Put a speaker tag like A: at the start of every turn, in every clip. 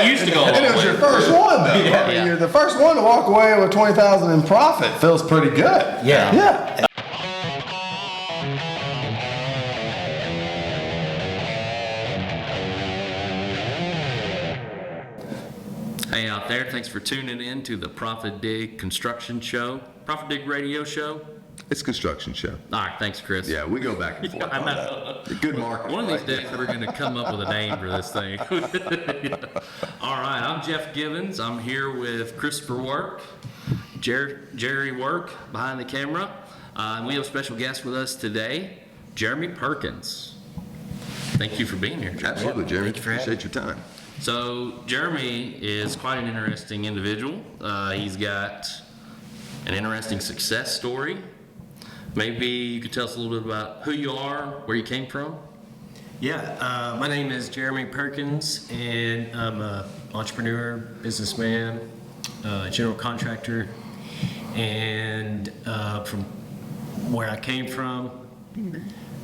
A: It used to go a long
B: And it was
A: way.
B: your first one, though.
C: Yeah.
B: I mean, you're the first one to walk away with $20,000 in profit. Feels pretty good.
C: Yeah.
B: Yeah.
A: Hey out there, thanks for tuning in to the ProfitDig construction show, ProfitDig radio show.
B: It's a construction show.
A: All right, thanks, Chris.
B: Yeah, we go back and forth.
A: I know.
B: Good market.
A: One of these days we're going to come up with a name for this thing. All right, I'm Jeff Givens. I'm here with Christopher Work, Jerry Work behind the camera. And we have a special guest with us today, Jeremy Perkins. Thank you for being here, Jeremy.
B: Absolutely, Jeremy.
C: Thank you for having
B: Appreciate your time.
A: So Jeremy is quite an interesting individual. He's got an interesting success story. Maybe you could tell us a little bit about who you are, where you came from.
C: Yeah, my name is Jeremy Perkins, and I'm an entrepreneur, businessman, general contractor, and from where I came from,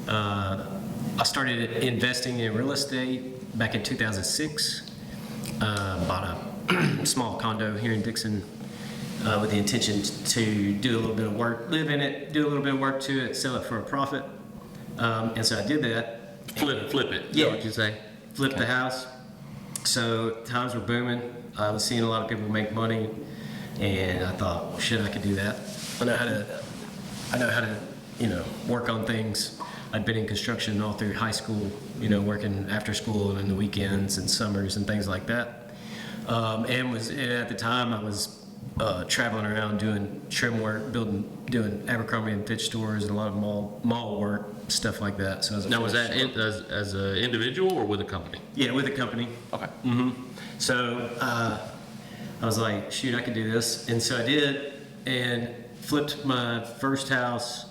C: I started investing in real estate back in 2006. Bought a small condo here in Dixon with the intention to do a little bit of work, live in it, do a little bit of work to it, sell it for a profit. And so I did that.
A: Flip it.
C: Yeah.
A: What you say?
C: Flipped the house. So times were booming. I was seeing a lot of people make money, and I thought, well, shit, I could do that. I know how to, work on things. I'd been in construction all through high school, working after school and in the weekends and summers and things like that. And at the time I was traveling around doing trim work, doing Abercrombie and Fitch stores and a lot of mall work, stuff like that. So
A: Now, was that as an individual or with a company?
C: Yeah, with a company.
A: Okay.
C: So I was like, shoot, I could do this. And so I did, and flipped my first house.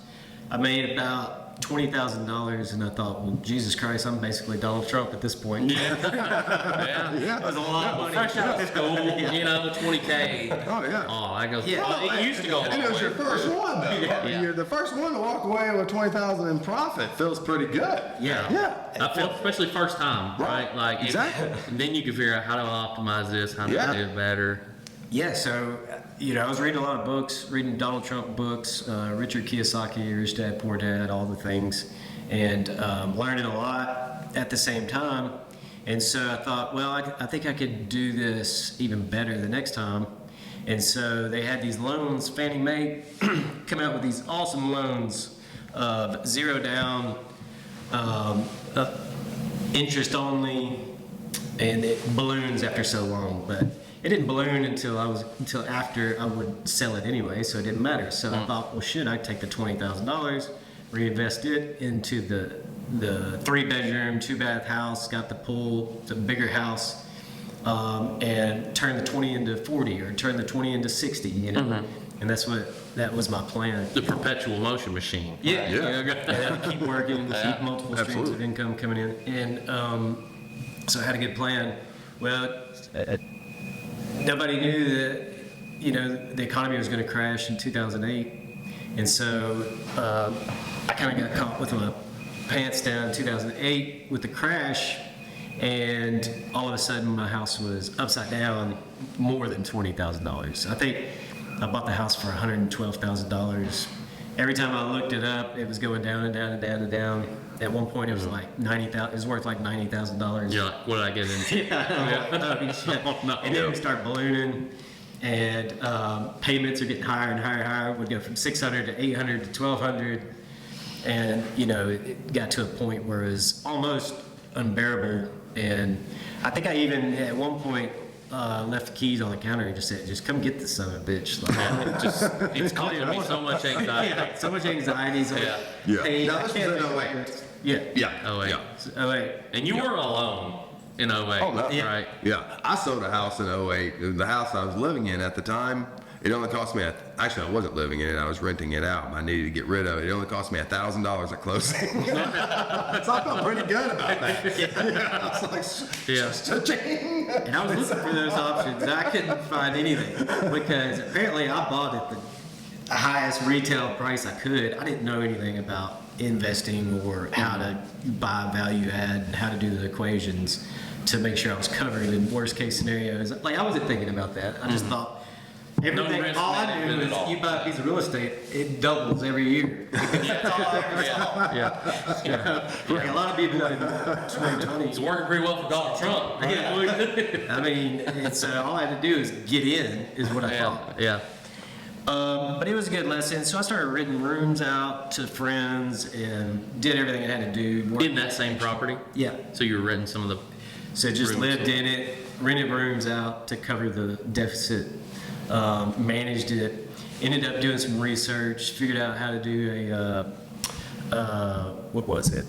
C: I made about $20,000, and I thought, well, Jesus Christ, I'm basically Donald Trump at this point.
A: Yeah.
B: Yeah.
C: That was a lot of money.
A: Fresh out of school,
C: Yeah.
A: $20K.
B: Oh, yeah.
A: Oh, that goes.
C: Yeah.
A: Well, it used to go. a
B: And it
A: long
B: was your
A: way.
B: first one, though. I mean,
A: Yeah.
B: you're the first one to walk away with $20,000 in profit. Feels pretty good.
C: Yeah.
B: Yeah.
A: I felt, especially first time, right? Like
B: Exactly.
A: And then you can figure out how to optimize this, how to
B: Yeah.
A: do it better.
C: Yeah, so, I was reading a lot of books, reading Donald Trump books, Richard Kiyosaki, Rich Dad, Poor Dad, all the things, and learning a lot at the same time. And so I thought, well, I think I could do this even better the next time. And so they had these loans, Fannie Mae come out with these awesome loans, zero down, interest only, and it balloons after so long. But it didn't balloon until after I would sell it anyway, so it didn't matter. So I thought, well, shit, I'd take the $20,000, reinvest it into the 3-bedroom, 2-bath house, got the pool, it's a bigger house, and turn the 20 into 40 or turn the 20 into 60, And that was my plan.
A: The perpetual motion machine.
C: Yeah,
B: Yeah.
C: keep working, keep multiple streams
B: Absolutely.
C: of income coming in, and so I had a good plan. Well, nobody knew that the economy was going to crash in 2008, and so I kind of got caught with my pants down in 2008 with the crash, and all of a sudden my house was upside down, more than $20,000. I think I bought the house for $112,000. Every time I looked it up, it was going down and down and down and down. At one point, it was like $90,000. It was worth like $90,000.
A: You're like, what did I get into?
C: Yeah. And then we start ballooning, and payments are getting higher and higher and higher. We'd go from $600 to $800 to $1,200, and it got to a point where it was almost unbearable. And I think I even at one point left the keys on the counter and just said, "Just come get this son of a bitch." Like,
A: It's causing me so much anxiety.
C: yeah, so much anxiety. So
A: Yeah.
B: Yeah.
C: pain.
B: Now,
C: I
B: this
C: can't
B: was in
C: think of
B: 08.
C: it. Yeah.
B: Yeah.
A: Oh, wait.
B: Yeah.
C: Oh wait.
A: And you were alone in 08,
B: Oh, no.
A: right?
B: Yeah. I sold a house in 08. The house I was living in at the time, it only cost me, actually I wasn't living in it, I was renting it out. I needed to get rid of it. It only cost me $1,000 at closing. So I felt pretty good about that. Yeah. I was like,
A: Yeah.
C: And I was looking for those options. And I couldn't find anything because apparently I bought at the highest retail price I could. I didn't know anything about investing or how to buy value add and how to do the equations. to make sure I was covered in worst case scenarios. Like I wasn't thinking about that. I just thought everything.
A: risk
C: All I
A: management
C: knew
A: at all.
C: was you buy a piece of real estate, it doubles every year. That's all I ever saw.
A: Yeah.
C: Like a lot of people in 2020.
A: It's working pretty well for Donald Trump. Right?
C: Yeah. I mean, it's all I had to do is get in, is what I thought.
A: Yeah.
C: But it was a good lesson. So I started renting rooms out to friends and did everything I had to do.
A: In that same property?
C: Yeah.
A: So you were renting some of the.
C: So just
A: Rooms.
C: lived in it, rented rooms out to cover the deficit, managed it, ended up doing some research, figured out how to do what was it?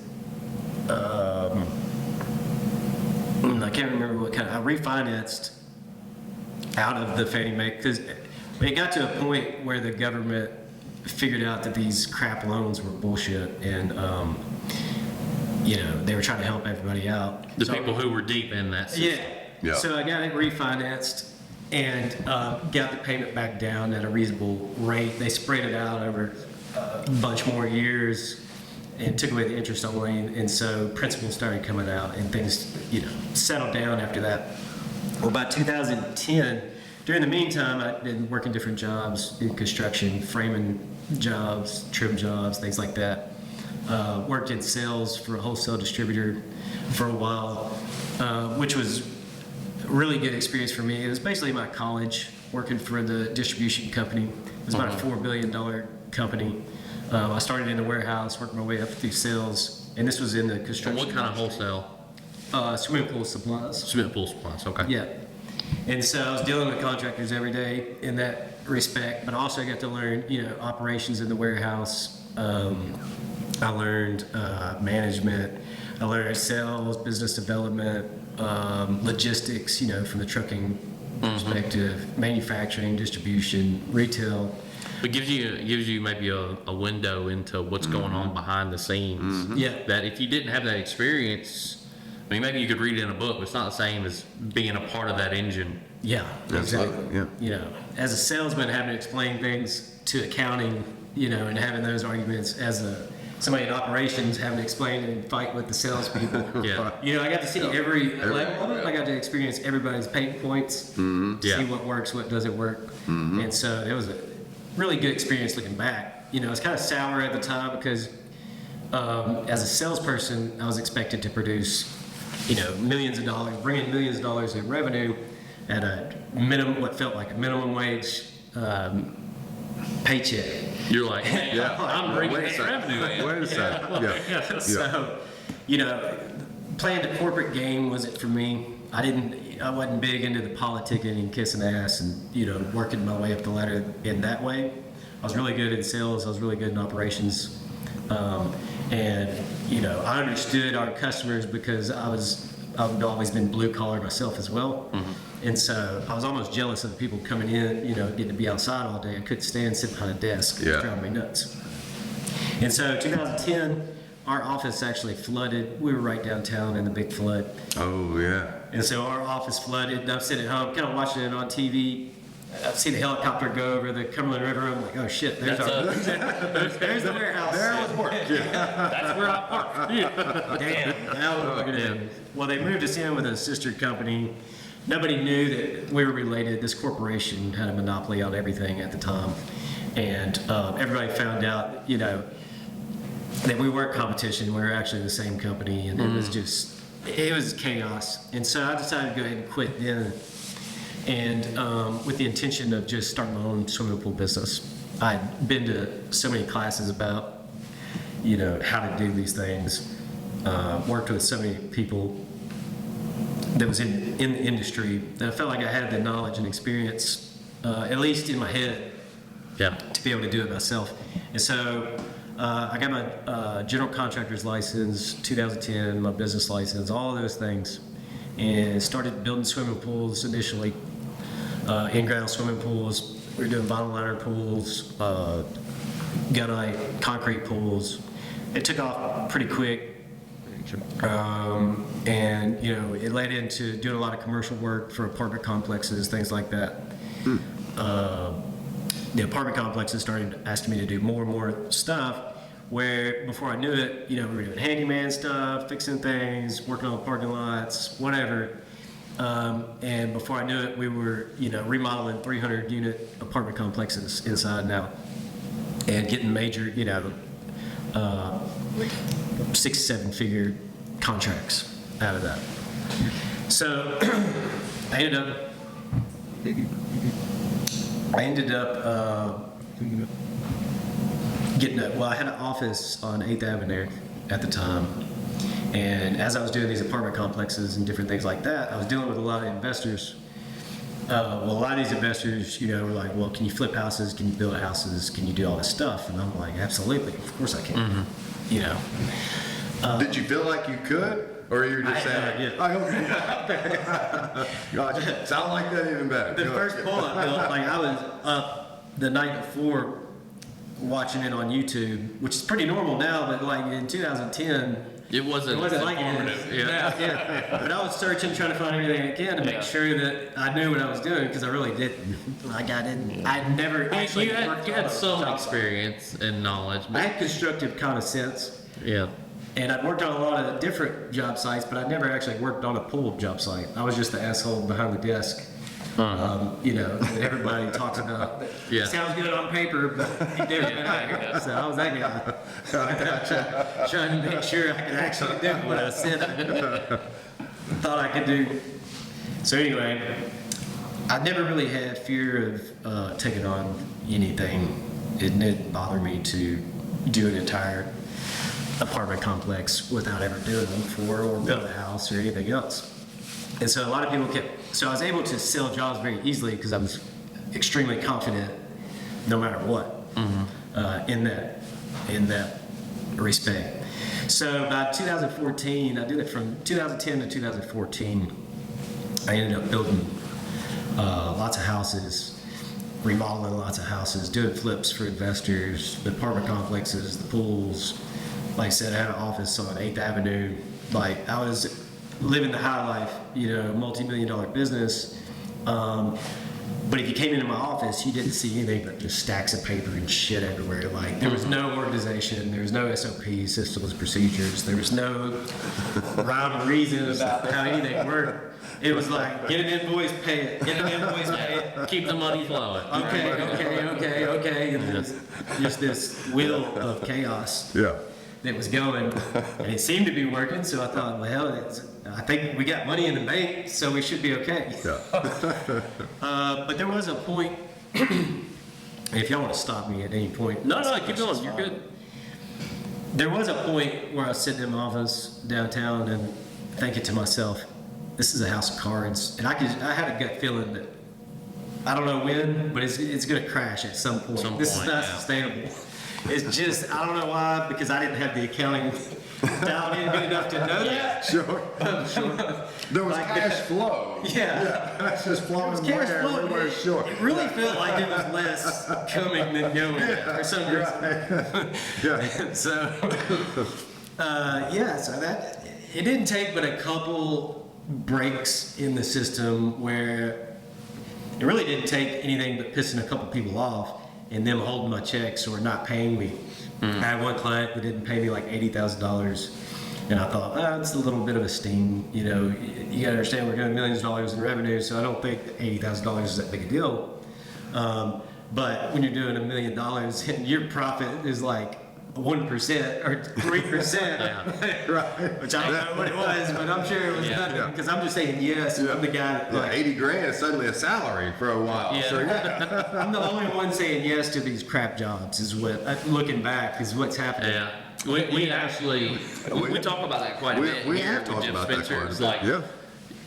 C: I can't remember what kind. I refinanced out of the Fannie Mae because it got to a point where the government figured out that these crap loans were bullshit and they were trying to help everybody out.
A: The people who were deep in that system.
B: Yeah.
C: So I got it refinanced and got the payment back down at a reasonable rate. They spread it out over a bunch more years and took away the interest only. And so principal started coming out and things, settled down after that. Well, by 2010, during the meantime, I'd been working different jobs in construction, framing jobs, trim jobs, things like that. Worked in sales for a wholesale distributor for a while, which was a really good experience for me. It was basically my college, working for the distribution company. It was about a $4 billion company. I started in the warehouse, worked my way up through sales, and this was in the
A: And
C: construction.
A: what kind of wholesale?
C: Swimming pool supplies.
A: Swimming pool supplies. Okay.
C: Yeah. And so I was dealing with contractors every day in that respect, but also I got to learn, operations in the warehouse. I learned management. I learned sales, business development, logistics, from the trucking perspective, manufacturing, distribution, retail.
A: It gives you maybe a window into what's going on behind the scenes.
C: Yeah.
A: That if you didn't have that experience, I mean, maybe you could read it in a book, but it's not the same as being a part of that engine.
C: Yeah, exactly.
B: Yeah.
C: As a salesman, having to explain things to accounting, and having those arguments as somebody in operations, having to explain and fight with the salespeople.
A: Yeah.
C: I got to see every level of it. I got to experience everybody's pain points,
A: Yeah.
C: see what works, what doesn't work. And so it was a really good experience looking back. It was kind of sour at the time because as a salesperson, I was expected to produce, millions of dollars, bring in millions of dollars in revenue at a minimum, what felt like a minimum wage paycheck.
A: You're like, hey,
B: Yeah.
A: I'm bringing
B: Wait a
A: that
B: second.
A: revenue in.
B: Wait a second. Yeah.
C: So, playing the corporate game wasn't for me. I wasn't big into the politicking and kissing ass and, working my way up the ladder in that way. I was really good in sales. I was really good in operations. I understood our customers because I've always been blue collar myself as well. And so I was almost jealous of the people coming in, getting to be outside all day. I couldn't stand sitting behind a desk. It was driving me nuts. And so 2010, our office actually flooded. We were right downtown in the big flood.
B: Oh, yeah.
C: And so our office flooded. And I'm sitting at home, kind of watching it on TV. I've seen a helicopter go over the Cumberland River. I'm like, oh shit, there's the warehouse. There was work.
A: That's where I park.
C: Damn, now what am I gonna do? Well, they moved us in with a sister company. Nobody knew that we were related. This corporation had a monopoly on everything at the time. And everybody found out, that we weren't competition. We were actually the same company. And it was chaos. And so I decided to go ahead and quit then. And with the intention of just starting my own swimming pool business. I'd been to so many classes about, how to do these things. Worked with so many people that was in the industry that I felt like I had the knowledge and experience, at least in my head,
A: Yeah.
C: to be able to do it myself. And so I got my general contractor's license, 2010, my business license, all of those things, and started building swimming pools initially, in-ground swimming pools. We were doing vinyl liner pools, gunite, concrete pools. It took off pretty quick. And it led into doing a lot of commercial work for apartment complexes, things like that. The apartment complexes started asking me to do more and more stuff, where before I knew it, we were doing handyman stuff, fixing things, working on parking lots, whatever. And before I knew it, we were, remodeling 300-unit apartment complexes inside and out, and getting major, 6-7-figure contracts out of that. So I ended up I had an office on 8th Avenue at the time. And as I was doing these apartment complexes and different things like that, I was dealing with a lot of investors. A lot of these investors, were like, well, can you flip houses? Can you build houses? Can you do all this stuff? And I'm like, absolutely, of course I can.
B: Did you feel like you could? Or you were just saying, Gotcha. Sound like that even better.
C: The first poll I built, I was up the night before watching it on YouTube, which is pretty normal now, but in 2010,
A: it wasn't
C: like
A: informative.
C: it. Yeah. But I was searching, trying to find everything I can to make sure that I knew what I was doing, because I really didn't. I never actually worked
A: You had
C: on
A: some
C: job
A: experience and knowledge.
C: site. I had constructive kind of sense.
A: Yeah.
C: And I'd worked on a lot of different job sites, but I never actually worked on a pool job site. I was just the asshole behind the desk. That everybody talks about.
A: Yeah.
C: Sounds good on paper, but he never been out here. So I was that guy. trying to make sure I could actually do what I said I thought I could do. So anyway, I never really had fear of taking on anything. It didn't bother me to do an entire apartment complex without ever doing them before, or build a house or anything else. And so a lot of people so I was able to sell jobs very easily because I was extremely confident no matter what, in that respect. So by 2014, I did it from 2010 to 2014. I ended up building lots of houses, remodeling lots of houses, doing flips for investors, the apartment complexes, the pools. Like I said, I had an office on 8th Avenue. I was living the high life, multi-million-dollar business. But if you came into my office, you didn't see anything but just stacks of paper and shit everywhere. There was no organization, there was no SOPs, systems, procedures, there was no rhyme or reason about how anything worked. It was like, get an invoice, pay it. Get an invoice, pay it.
A: Keep the money flowing.
C: Okay. And just this wheel of chaos.
B: Yeah.
C: That was going, and it seemed to be working. So I thought, I think we got money in the bank, so we should be okay.
B: Yeah.
C: But there was a point. If y'all want to stop me at any point,
A: No, keep going. You're good.
C: There was a point where I was sitting in my office downtown and thinking to myself, "This is a house of cards," and I had a gut feeling that I don't know when, but it's going to crash at some point. This is not sustainable. It's just, I don't know why, because I didn't have the accounting dialed in good enough to know that.
B: Sure. There was cash flow.
C: Yeah.
B: That's just flowing
C: Cash flow,
B: everywhere short.
C: it really felt like it was less coming than going for some reason.
B: Yeah.
C: So that, it didn't take but a couple breaks in the system where it really didn't take anything but pissing a couple people off and them holding my checks or not paying me. I had one client that didn't pay me like $80,000, and I thought, it's a little bit of a sting. You gotta understand we're getting millions of dollars in revenue, so I don't think $80,000 is that big a deal. But when you're doing $1 million and your profit is like 1% or 3%,
B: Right.
C: which I don't know what it was, but I'm sure it was nothing, because I'm just saying yes, and I'm the guy that
B: 80 grand is suddenly a salary for a while.
A: Yeah.
B: So
C: I'm the only one saying yes to these crap jobs, is what, looking back, is what's happening.
A: Yeah. We actually, we talk about that quite a bit.
B: we
A: here
B: have
A: with
B: talked
A: Jim
B: about that
A: Spencer.
B: quite a
A: It's
B: bit.
A: like,
B: Yeah.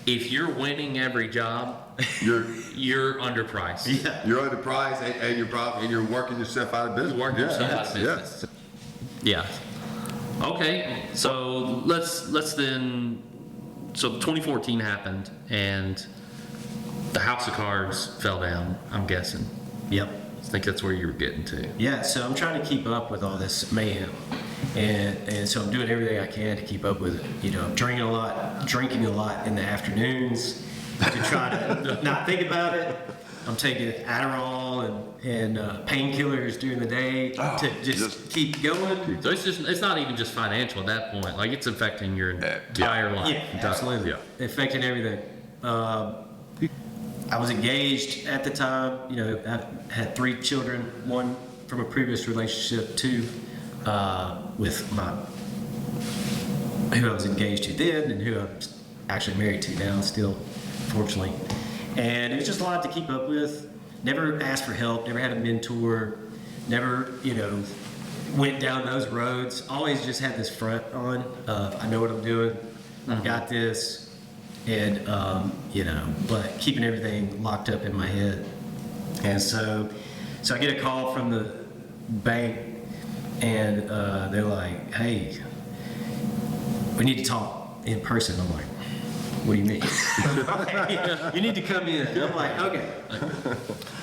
A: if you're winning every job, you're underpriced.
C: Yeah.
B: You're underpriced and you're working yourself out of business.
A: You're working yourself out of
B: Yeah.
A: business. Yeah. Okay. So let's then. So 2014 happened, and the house of cards fell down. I'm guessing.
C: Yep.
A: I think that's where you were getting to.
C: Yeah, so I'm trying to keep up with all this mayhem. And so I'm doing everything I can to keep up with it. I'm drinking a lot in the afternoons to try to not think about it. I'm taking Adderall and painkillers during the day to just keep going.
A: So it's not even just financial at that point. Like it's affecting your entire life.
C: Yeah, absolutely. Affecting everything. I was engaged at the time. You know, I had 3 children, 1 from a previous relationship, 2 with who I was engaged to then and who I'm actually married to now still, fortunately. And it was just a lot to keep up with. Never asked for help, never had a mentor, never, went down those roads. Always just had this front on. I know what I'm doing. I've got this. And, but keeping everything locked up in my head. And so I get a call from the bank and they're like, hey, we need to talk in person. I'm like, what do you mean? You need to come in. And I'm like, okay.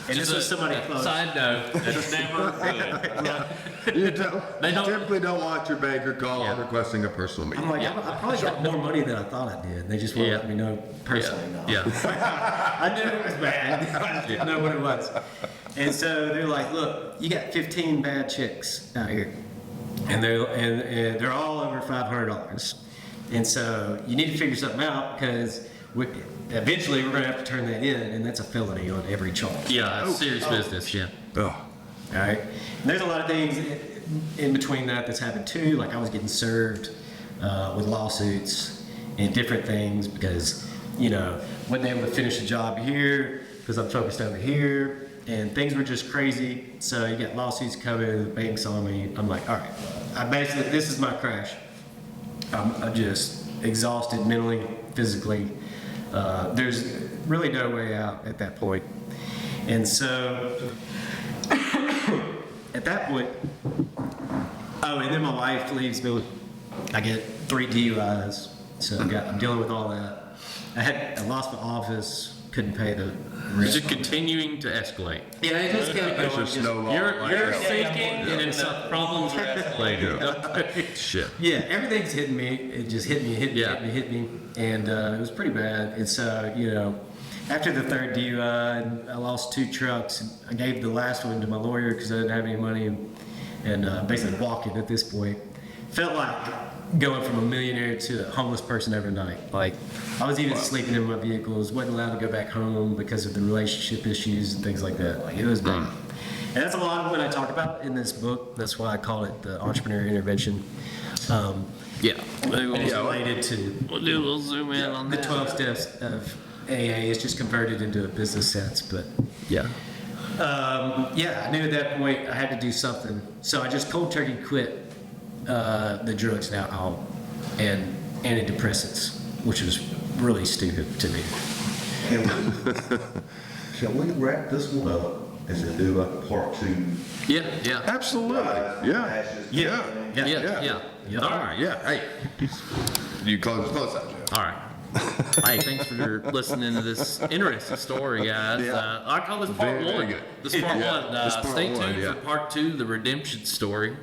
C: And this was somebody close.
A: Side note, that's never good.
B: You typically don't want your banker calling requesting a personal meeting.
C: I'm like, I probably got more money than I thought I did. They just won't let me know personally. No.
A: Yeah.
C: I knew it was bad. I didn't know what it was. And so they're like, look, you got 15 bad checks out here. And they're all over $500. And so you need to figure something out because eventually we're going to have to turn that in, and that's a felony on every charge.
A: Yeah, it's serious business, yeah.
B: Oh.
C: All right. And there's a lot of things in between that's happened too. Like I was getting served with lawsuits and different things because, wasn't able to finish the job here because I'm focused over here, and things were just crazy. So you got lawsuits coming, the bank's on me. I'm like, all right, this is my crash. I'm just exhausted mentally, physically. There's really no way out at that point. And so at that point, and then my wife leaves me. I get 3 DUIs, so I'm dealing with all that. I lost my office, couldn't pay the rent.
A: It's just continuing to escalate.
C: Yeah, it just kept
B: It's
C: going.
B: just snowball.
A: You're thinking, and then the problems are escalating.
B: Shit.
C: Yeah, everything's hitting me. It just hit me, and it was pretty bad. And so, after the 3rd DUI, I lost 2 trucks. I gave the last one to my lawyer because I didn't have any money, and basically walking at this point. Felt like going from a millionaire to a homeless person overnight. Like I was even sleeping in my vehicles, wasn't allowed to go back home because of the relationship issues and things like that. Like it was bad. And that's a lot of what I talk about in this book. That's why I call it the entrepreneur intervention. It's related to
A: We'll zoom in on
C: the
A: that.
C: 12 steps of AA. It's just converted into a business sense, but I knew at that point I had to do something. So I just cold turkey quit the drugs and alcohol and antidepressants, which was really stupid to me.
D: Shall we wrap this one up and then do like a part 2?
A: Yeah.
B: Absolutely. Yeah.
A: All right.
B: Yeah. Hey. You close out, Jeff.
A: All right. Hey, thanks for listening to this interesting story, guys.
B: Yeah.
A: I call this part
B: Very
A: 1.
B: good.
A: This is part 1.
B: This is part
A: Stay
B: 1,
A: tuned for part 2, the redemption story.